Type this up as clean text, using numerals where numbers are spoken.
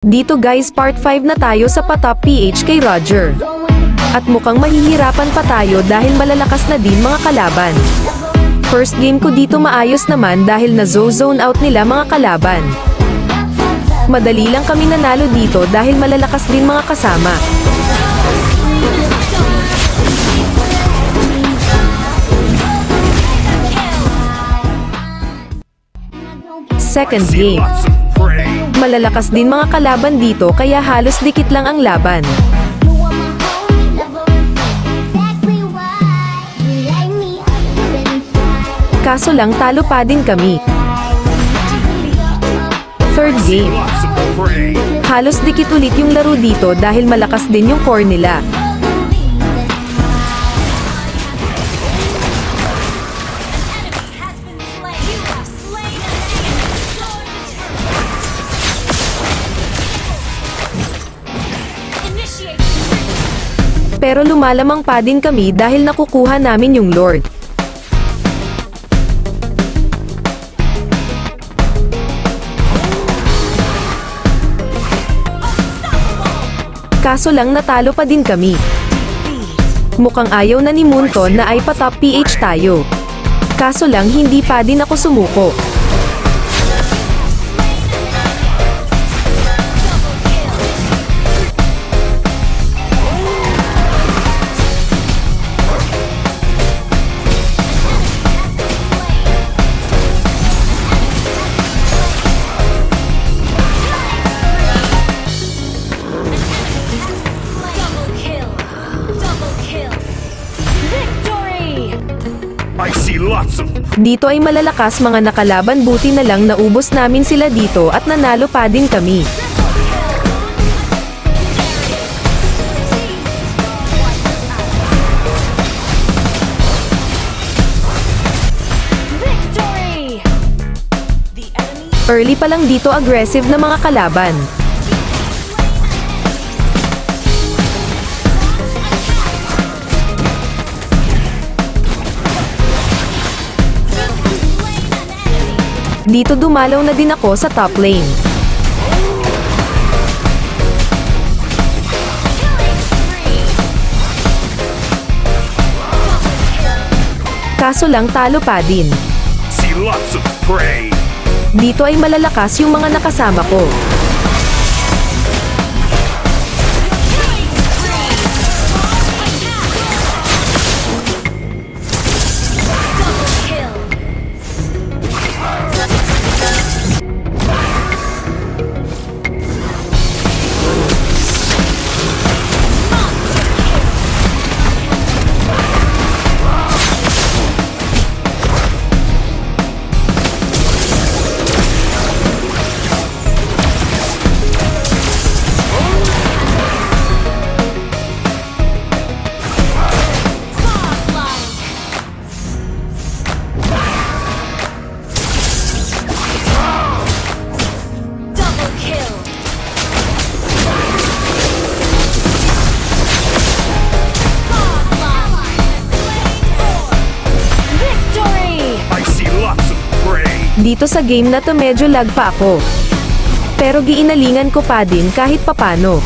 Dito guys, part 5 na tayo sa patop PH kay Roger. At mukhang mahihirapan pa tayo dahil malalakas na din mga kalaban. First game ko dito maayos naman dahil na zone out nila mga kalaban. Madali lang kami nanalo dito dahil malalakas din mga kasama. Second game. Malalakas din mga kalaban dito kaya halos dikit lang ang laban. Kaso lang talo pa din kami. Third game. Halos dikit ulit yung laro dito dahil malakas din yung core nila. Pero lumalamang pa din kami dahil nakukuha namin yung Lord. Kaso lang natalo pa din kami. Mukhang ayaw na ni Moonton na ay patop PH tayo. Kaso lang hindi pa din ako sumuko. Dito ay malalakas mga nakalaban, buti na lang naubos namin sila dito at nanalo pa din kami. Early pa lang dito aggressive na mga kalaban. Dito dumalaw na din ako sa top lane. Kaso lang talo pa din. Dito ay malalakas yung mga nakasama ko. Dito sa game na to medyo lag pa ako. Pero giinalingan ko pa din kahit papano.